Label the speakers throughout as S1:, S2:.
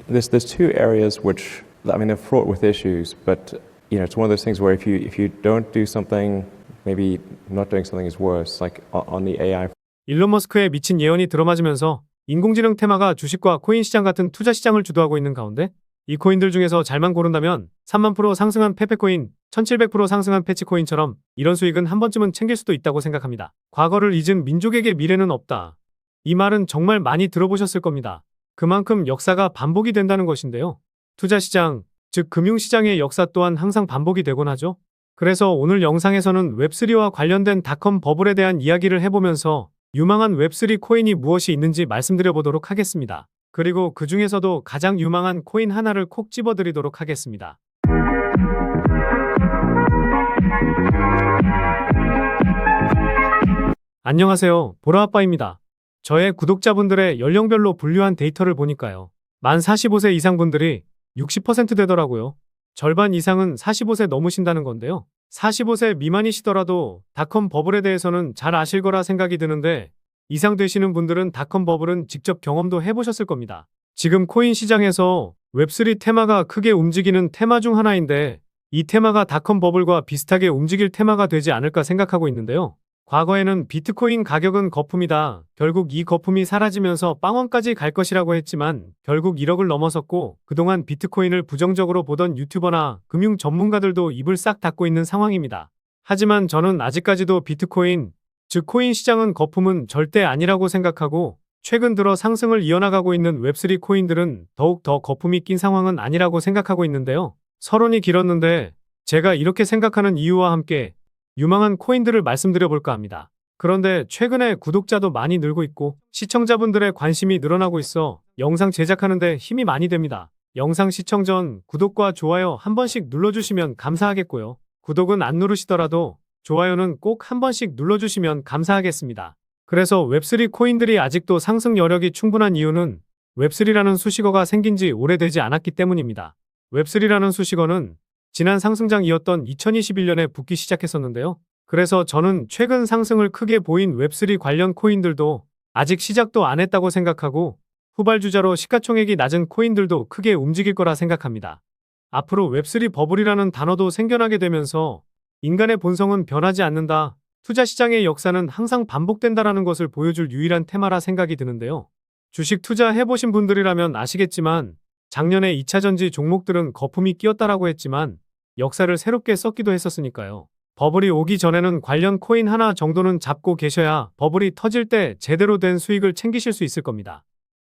S1: There's two areas which, I mean, they're fraught with issues, but it's one of those things where if you don't do something, maybe not doing something is worse. Like on the AI.
S2: 일론 머스크의 미친 예언이 들어맞으면서 인공지능 테마가 주식과 코인 시장 같은 투자 시장을 주도하고 있는 가운데 이 코인들 중에서 잘만 고른다면 3만% 상승한 페페코인, 1700% 상승한 패치코인처럼 이런 수익은 한 번쯤은 챙길 수도 있다고 생각합니다. 과거를 잊은 민족에게 미래는 없다. 이 말은 정말 많이 들어보셨을 겁니다. 그만큼 역사가 반복이 된다는 것인데요. 투자시장, 즉 금융시장의 역사 또한 항상 반복이 되곤 하죠. 그래서 오늘 영상에서는 웹3와 관련된 닷컴 버블에 대한 이야기를 해보면서 유망한 웹3 코인이 무엇이 있는지 말씀드려보도록 하겠습니다. 그리고 그 중에서도 가장 유망한 코인 하나를 콕 집어드리도록 하겠습니다. 안녕하세요, 보라아빠입니다. 저의 구독자분들의 연령별로 분류한 데이터를 보니까요. 만 45세 이상 분들이 60% 되더라고요. 절반 이상은 45세 넘으신다는 건데요. 45세 미만이시더라도 닷컴 버블에 대해서는 잘 아실 거라 생각이 드는데 이상 되시는 분들은 닷컴 버블은 직접 경험도 해보셨을 겁니다. 지금 코인 시장에서 웹3 테마가 크게 움직이는 테마 중 하나인데 이 테마가 닷컴 버블과 비슷하게 움직일 테마가 되지 않을까 생각하고 있는데요. 과거에는 비트코인 가격은 거품이다. 결국 이 거품이 사라지면서 빵원까지 갈 것이라고 했지만 결국 1억을 넘어섰고 그동안 비트코인을 부정적으로 보던 유튜버나 금융 전문가들도 입을 싹 닫고 있는 상황입니다. 하지만 저는 아직까지도 비트코인, 즉 코인 시장은 거품은 절대 아니라고 생각하고 최근 들어 상승을 이어나가고 있는 웹3 코인들은 더욱 더 거품이 낀 상황은 아니라고 생각하고 있는데요. 서론이 길었는데 제가 이렇게 생각하는 이유와 함께 유망한 코인들을 말씀드려볼까 합니다. 그런데 최근에 구독자도 많이 늘고 있고 시청자분들의 관심이 늘어나고 있어 영상 제작하는데 힘이 많이 됩니다. 영상 시청 전 구독과 좋아요 한 번씩 눌러주시면 감사하겠고요. 구독은 안 누르시더라도 좋아요는 꼭 한 번씩 눌러주시면 감사하겠습니다. 그래서 웹3 코인들이 아직도 상승 여력이 충분한 이유는 웹3라는 수식어가 생긴 지 오래되지 않았기 때문입니다. 웹3라는 수식어는 지난 상승장이었던 2021년에 붙기 시작했었는데요. 그래서 저는 최근 상승을 크게 보인 웹3 관련 코인들도 아직 시작도 안 했다고 생각하고 후발주자로 시가총액이 낮은 코인들도 크게 움직일 거라 생각합니다. 앞으로 웹3 버블이라는 단어도 생겨나게 되면서 인간의 본성은 변하지 않는다. 투자 시장의 역사는 항상 반복된다라는 것을 보여줄 유일한 테마라 생각이 드는데요. 주식 투자해보신 분들이라면 아시겠지만 작년에 2차전지 종목들은 거품이 끼었다라고 했지만 역사를 새롭게 썼기도 했었으니까요. 버블이 오기 전에는 관련 코인 하나 정도는 잡고 계셔야 버블이 터질 때 제대로 된 수익을 챙기실 수 있을 겁니다.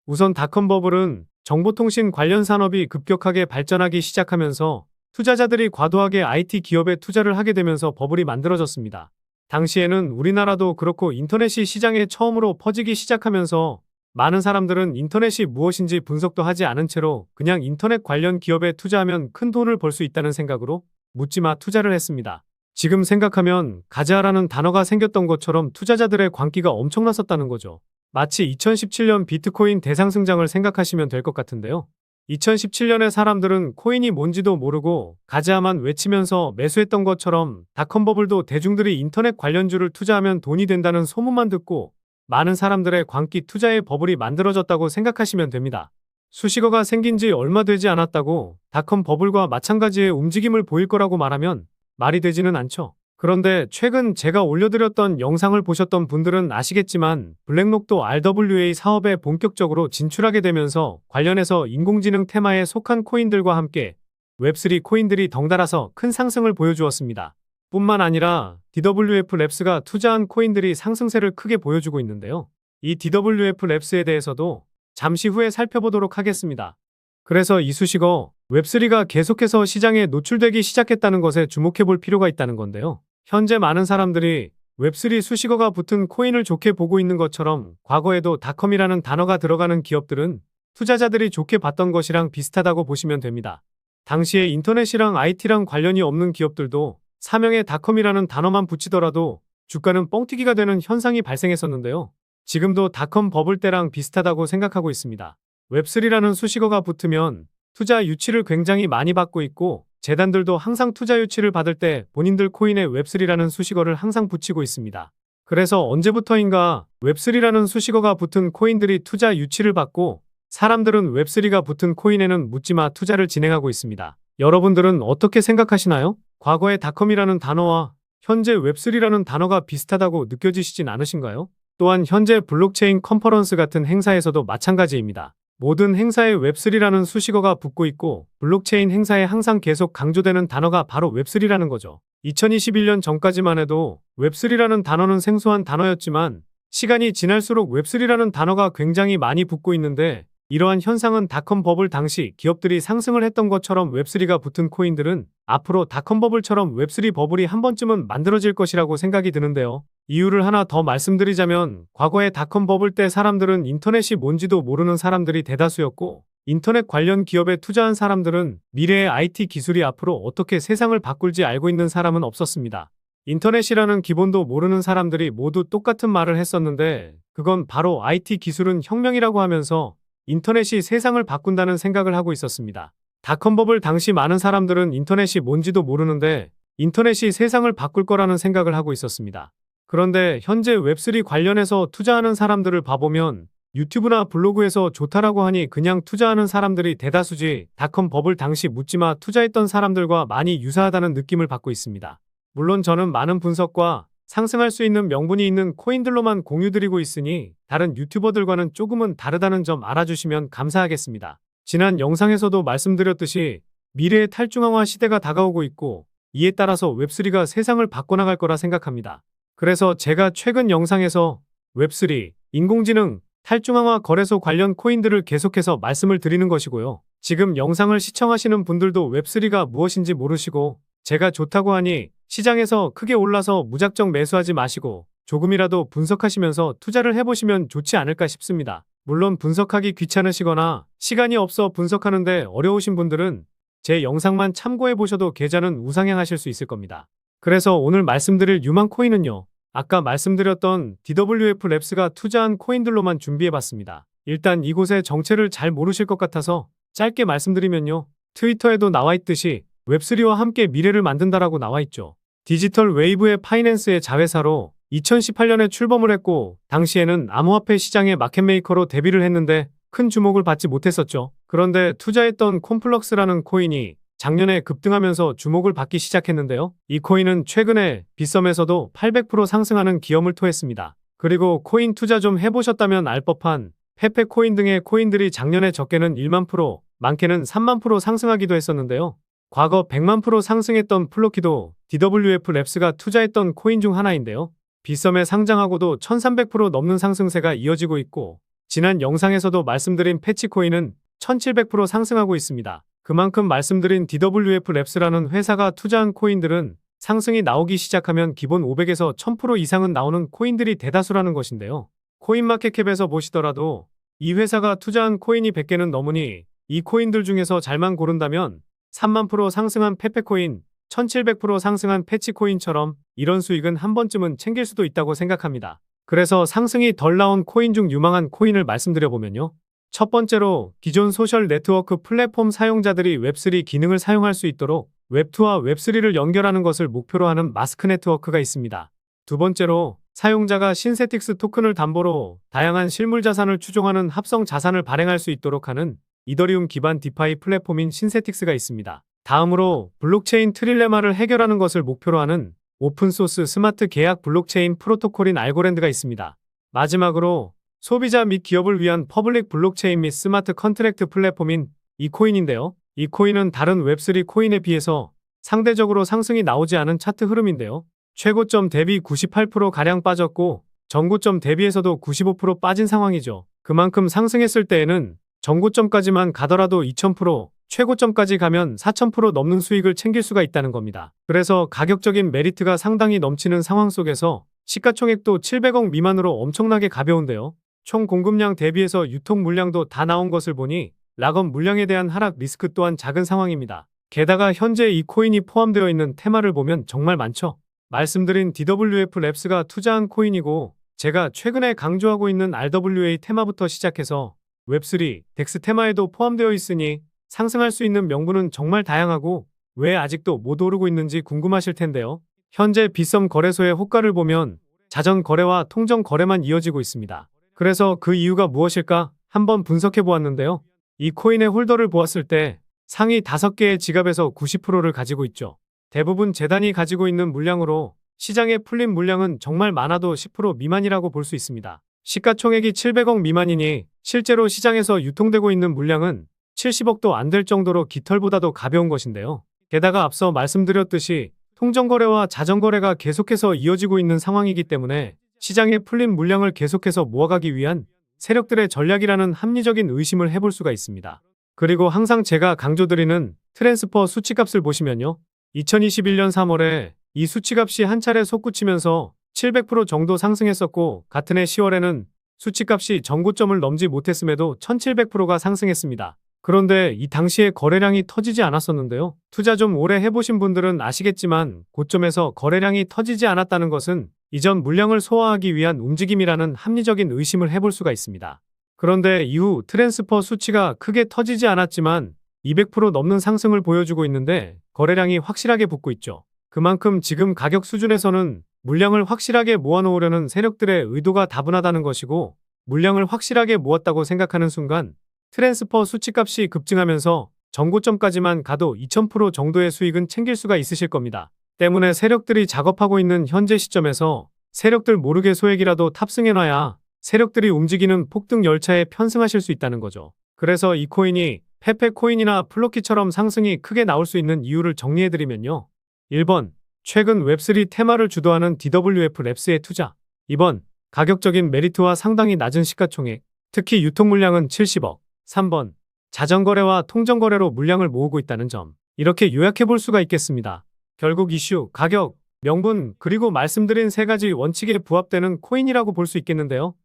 S2: 우선 닷컴 버블은 정보통신 관련 산업이 급격하게 발전하기 시작하면서 투자자들이 과도하게 IT 기업에 투자를 하게 되면서 버블이 만들어졌습니다. 당시에는 우리나라도 그렇고 인터넷이 시장에 처음으로 퍼지기 시작하면서 많은 사람들은 인터넷이 무엇인지 분석도 하지 않은 채로 그냥 인터넷 관련 기업에 투자하면 큰 돈을 벌 수 있다는 생각으로 묻지마 투자를 했습니다. 지금 생각하면 가즈아라는 단어가 생겼던 것처럼 투자자들의 광기가 엄청났었다는 거죠. 마치 2017년 비트코인 대상승장을 생각하시면 될 것 같은데요. 2017년에 사람들은 코인이 뭔지도 모르고 가즈아만 외치면서 매수했던 것처럼 닷컴 버블도 대중들이 인터넷 관련주를 투자하면 돈이 된다는 소문만 듣고 많은 사람들의 광기 투자의 버블이 만들어졌다고 생각하시면 됩니다. 수식어가 생긴 지 얼마 되지 않았다고 닷컴 버블과 마찬가지의 움직임을 보일 거라고 말하면 말이 되지는 않죠. 그런데 최근 제가 올려드렸던 영상을 보셨던 분들은 아시겠지만 블랙록도 RWA 사업에 본격적으로 진출하게 되면서 관련해서 인공지능 테마에 속한 코인들과 함께 웹3 코인들이 덩달아서 큰 상승을 보여주었습니다. 뿐만 아니라 DWF 랩스가 투자한 코인들이 상승세를 크게 보여주고 있는데요. 이 DWF 랩스에 대해서도 잠시 후에 살펴보도록 하겠습니다. 그래서 이 수식어 웹3가 계속해서 시장에 노출되기 시작했다는 것에 주목해 볼 필요가 있다는 건데요. 현재 많은 사람들이 웹3 수식어가 붙은 코인을 좋게 보고 있는 것처럼 과거에도 닷컴이라는 단어가 들어가는 기업들은 투자자들이 좋게 봤던 것이랑 비슷하다고 보시면 됩니다. 당시에 인터넷이랑 IT랑 관련이 없는 기업들도 사명에 닷컴이라는 단어만 붙이더라도 주가는 뻥튀기가 되는 현상이 발생했었는데요. 지금도 닷컴 버블 때랑 비슷하다고 생각하고 있습니다. 웹3라는 수식어가 붙으면 투자 유치를 굉장히 많이 받고 있고 재단들도 항상 투자 유치를 받을 때 본인들 코인에 웹3라는 수식어를 항상 붙이고 있습니다. 그래서 언제부터인가 웹3라는 수식어가 붙은 코인들이 투자 유치를 받고 사람들은 웹3가 붙은 코인에는 묻지마 투자를 진행하고 있습니다. 여러분들은 어떻게 생각하시나요? 과거의 닷컴이라는 단어와 현재 웹3라는 단어가 비슷하다고 느껴지시진 않으신가요? 또한 현재 블록체인 컨퍼런스 같은 행사에서도 마찬가지입니다. 모든 행사에 웹3라는 수식어가 붙고 있고 블록체인 행사에 항상 계속 강조되는 단어가 바로 웹3라는 거죠. 2021년 전까지만 해도 웹3라는 단어는 생소한 단어였지만 시간이 지날수록 웹3라는 단어가 굉장히 많이 붙고 있는데 이러한 현상은 닷컴 버블 당시 기업들이 상승을 했던 것처럼 웹3가 붙은 코인들은 앞으로 닷컴 버블처럼 웹3 버블이 한 번쯤은 만들어질 것이라고 생각이 드는데요. 이유를 하나 더 말씀드리자면 과거의 닷컴 버블 때 사람들은 인터넷이 뭔지도 모르는 사람들이 대다수였고 인터넷 관련 기업에 투자한 사람들은 미래의 IT 기술이 앞으로 어떻게 세상을 바꿀지 알고 있는 사람은 없었습니다. 인터넷이라는 기본도 모르는 사람들이 모두 똑같은 말을 했었는데 그건 바로 IT 기술은 혁명이라고 하면서 인터넷이 세상을 바꾼다는 생각을 하고 있었습니다. 닷컴 버블 당시 많은 사람들은 인터넷이 뭔지도 모르는데 인터넷이 세상을 바꿀 거라는 생각을 하고 있었습니다. 그런데 현재 웹3 관련해서 투자하는 사람들을 봐보면 유튜브나 블로그에서 좋다라고 하니 그냥 투자하는 사람들이 대다수지 닷컴 버블 당시 묻지마 투자했던 사람들과 많이 유사하다는 느낌을 받고 있습니다. 물론 저는 많은 분석과 상승할 수 있는 명분이 있는 코인들로만 공유드리고 있으니 다른 유튜버들과는 조금은 다르다는 점 알아주시면 감사하겠습니다. 지난 영상에서도 말씀드렸듯이 미래의 탈중앙화 시대가 다가오고 있고 이에 따라서 웹3가 세상을 바꿔나갈 거라 생각합니다. 그래서 제가 최근 영상에서 웹3, 인공지능, 탈중앙화 거래소 관련 코인들을 계속해서 말씀을 드리는 것이고요. 지금 영상을 시청하시는 분들도 웹3가 무엇인지 모르시고 제가 좋다고 하니 시장에서 크게 올라서 무작정 매수하지 마시고 조금이라도 분석하시면서 투자를 해보시면 좋지 않을까 싶습니다. 물론 분석하기 귀찮으시거나 시간이 없어 분석하는데 어려우신 분들은 제 영상만 참고해보셔도 계좌는 우상향하실 수 있을 겁니다. 그래서 오늘 말씀드릴 유망 코인은요. 아까 말씀드렸던 DWF 랩스가 투자한 코인들로만 준비해봤습니다. 일단 이곳의 정체를 잘 모르실 것 같아서 짧게 말씀드리면요. 트위터에도 나와있듯이 웹3와 함께 미래를 만든다라고 나와있죠. 디지털 웨이브의 파이낸스의 자회사로 2018년에 출범을 했고 당시에는 암호화폐 시장의 마켓메이커로 데뷔를 했는데 큰 주목을 받지 못했었죠. 그런데 투자했던 콤플럭스라는 코인이 작년에 급등하면서 주목을 받기 시작했는데요. 이 코인은 최근에 빗썸에서도 800% 상승하는 기염을 토했습니다. 그리고 코인 투자 좀 해보셨다면 알 법한 페페 코인 등의 코인들이 작년에 적게는 1만 프로, 많게는 3만 프로 상승하기도 했었는데요. 과거 100만 프로 상승했던 플로키도 DWF 랩스가 투자했던 코인 중 하나인데요. 빗썸에 상장하고도 1300% 넘는 상승세가 이어지고 있고 지난 영상에서도 말씀드린 패치코인은 1700% 상승하고 있습니다. 그만큼 말씀드린 DWF 랩스라는 회사가 투자한 코인들은 상승이 나오기 시작하면 기본 500에서 1000% 이상은 나오는 코인들이 대다수라는 것인데요. 코인마켓캡에서 보시더라도 이 회사가 투자한 코인이 100개는 넘으니 이 코인들 중에서 잘만 고른다면 3만 프로 상승한 페페코인, 1700% 상승한 패치코인처럼 이런 수익은 한 번쯤은 챙길 수도 있다고 생각합니다. 그래서 상승이 덜 나온 코인 중 유망한 코인을 말씀드려보면요. 첫 번째로 기존 소셜 네트워크 플랫폼 사용자들이 웹3 기능을 사용할 수 있도록 웹2와 웹3를 연결하는 것을 목표로 하는 마스크 네트워크가 있습니다. 두 번째로 사용자가 신세틱스 토큰을 담보로 다양한 실물 자산을 추종하는 합성 자산을 발행할 수 있도록 하는 이더리움 기반 디파이 플랫폼인 신세틱스가 있습니다. 다음으로 블록체인 트릴레마를 해결하는 것을 목표로 하는 오픈소스 스마트 계약 블록체인 프로토콜인 알고랜드가 있습니다. 마지막으로 소비자 및 기업을 위한 퍼블릭 블록체인 및 스마트 컨트랙트 플랫폼인 이코인인데요. 이코인은 다른 웹3 코인에 비해서 상대적으로 상승이 나오지 않은 차트 흐름인데요. 최고점 대비 98%가량 빠졌고 전고점 대비해서도 95% 빠진 상황이죠. 그만큼 상승했을 때에는 전고점까지만 가더라도 2000%, 최고점까지 가면 4000% 넘는 수익을 챙길 수가 있다는 겁니다. 그래서 가격적인 메리트가 상당히 넘치는 상황 속에서 시가총액도 700억 미만으로 엄청나게 가벼운데요. 총 공급량 대비해서 유통 물량도 다 나온 것을 보니 락업 물량에 대한 하락 리스크 또한 작은 상황입니다. 게다가 현재 이 코인이 포함되어 있는 테마를 보면 정말 많죠. 말씀드린 DWF 랩스가 투자한 코인이고 제가 최근에 강조하고 있는 RWA 테마부터 시작해서 웹3, 덱스 테마에도 포함되어 있으니 상승할 수 있는 명분은 정말 다양하고 왜 아직도 못 오르고 있는지 궁금하실 텐데요. 현재 빗썸 거래소의 호가를 보면 자전 거래와 통정 거래만 이어지고 있습니다. 그래서 그 이유가 무엇일까 한번 분석해 보았는데요. 이 코인의 홀더를 보았을 때 상위 5개의 지갑에서 90%를 가지고 있죠. 대부분 재단이 가지고 있는 물량으로 시장에 풀린 물량은 정말 많아도 10% 미만이라고 볼 수 있습니다. 시가총액이 700억 미만이니 실제로 시장에서 유통되고 있는 물량은 70억도 안 될 정도로 깃털보다도 가벼운 것인데요. 게다가 앞서 말씀드렸듯이 통정거래와 자전거래가 계속해서 이어지고 있는 상황이기 때문에 시장에 풀린 물량을 계속해서 모아가기 위한 세력들의 전략이라는 합리적인 의심을 해볼 수가 있습니다. 그리고 항상 제가 강조드리는 트랜스퍼 수치값을 보시면요. 2021년 3월에 이 수치값이 한 차례 솟구치면서 700% 정도 상승했었고 같은 해 10월에는 수치값이 전고점을 넘지 못했음에도 1700%가 상승했습니다. 그런데 이 당시에 거래량이 터지지 않았었는데요. 투자 좀 오래 해보신 분들은 아시겠지만 고점에서 거래량이 터지지 않았다는 것은 이전 물량을 소화하기 위한 움직임이라는 합리적인 의심을 해볼 수가 있습니다. 그런데 이후 트랜스퍼 수치가 크게 터지지 않았지만 200% 넘는 상승을 보여주고 있는데 거래량이 확실하게 붙고 있죠. 그만큼 지금 가격 수준에서는 물량을 확실하게 모아놓으려는 세력들의 의도가 다분하다는 것이고 물량을 확실하게 모았다고 생각하는 순간 트랜스퍼 수치값이 급증하면서 전고점까지만 가도 2000% 정도의 수익은 챙길 수가 있으실 겁니다. 때문에 세력들이 작업하고 있는 현재 시점에서 세력들 모르게 소액이라도 탑승해놔야 세력들이 움직이는 폭등 열차에 편승하실 수 있다는 거죠. 그래서 이 코인이 페페코인이나 플로키처럼 상승이 크게 나올 수 있는 이유를 정리해드리면요. 1번, 최근 웹3 테마를 주도하는 DWF 랩스의 투자. 2번, 가격적인 메리트와 상당히 낮은 시가총액, 특히 유통 물량은 70억. 3번, 자전거래와 통정거래로 물량을 모으고 있다는 점. 이렇게 요약해 볼 수가 있겠습니다. 결국 이슈, 가격, 명분, 그리고 말씀드린 3가지 원칙에 부합되는 코인이라고 볼 수 있겠는데요.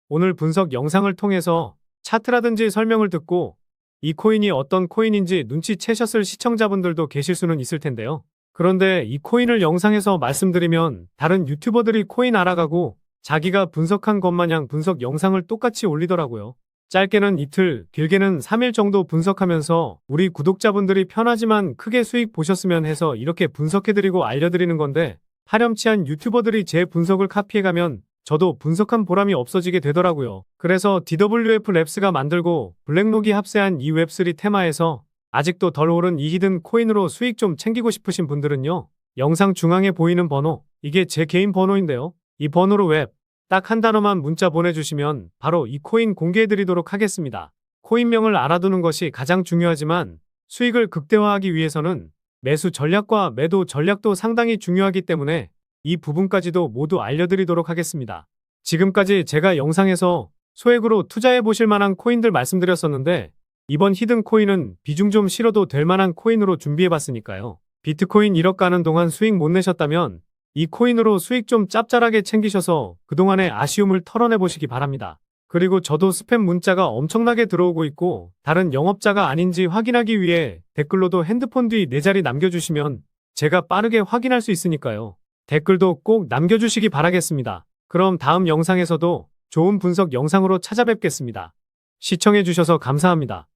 S2: 오늘 분석 영상을 통해서 차트라든지 설명을 듣고 이 코인이 어떤 코인인지 눈치채셨을 시청자분들도 계실 수는 있을 텐데요. 그런데 이 코인을 영상에서 말씀드리면 다른 유튜버들이 코인 알아가고 자기가 분석한 것 마냥 분석 영상을 똑같이 올리더라고요. 짧게는 이틀, 길게는 3일 정도 분석하면서 우리 구독자분들이 편하지만 크게 수익 보셨으면 해서 이렇게 분석해드리고 알려드리는 건데 파렴치한 유튜버들이 제 분석을 카피해가면 저도 분석한 보람이 없어지게 되더라고요. 그래서 DWF 랩스가 만들고 블랙록이 합세한 이 웹3 테마에서 아직도 덜 오른 이 히든 코인으로 수익 좀 챙기고 싶으신 분들은요. 영상 중앙에 보이는 번호, 이게 제 개인 번호인데요. 이 번호로 웹, 딱 한 단어만 문자 보내주시면 바로 이 코인 공개해드리도록 하겠습니다. 코인명을 알아두는 것이 가장 중요하지만 수익을 극대화하기 위해서는 매수 전략과 매도 전략도 상당히 중요하기 때문에 이 부분까지도 모두 알려드리도록 하겠습니다. 지금까지 제가 영상에서 소액으로 투자해 보실 만한 코인들 말씀드렸었는데 이번 히든 코인은 비중 좀 실어도 될 만한 코인으로 준비해 봤으니까요. 비트코인 1억 가는 동안 수익 못 내셨다면 이 코인으로 수익 좀 짭짤하게 챙기셔서 그동안의 아쉬움을 털어내 보시기 바랍니다. 그리고 저도 스팸 문자가 엄청나게 들어오고 있고 다른 영업자가 아닌지 확인하기 위해 댓글로도 핸드폰 뒤 4자리 남겨주시면 제가 빠르게 확인할 수 있으니까요. 댓글도 꼭 남겨주시기 바라겠습니다. 그럼 다음 영상에서도 좋은 분석 영상으로 찾아뵙겠습니다. 시청해주셔서 감사합니다.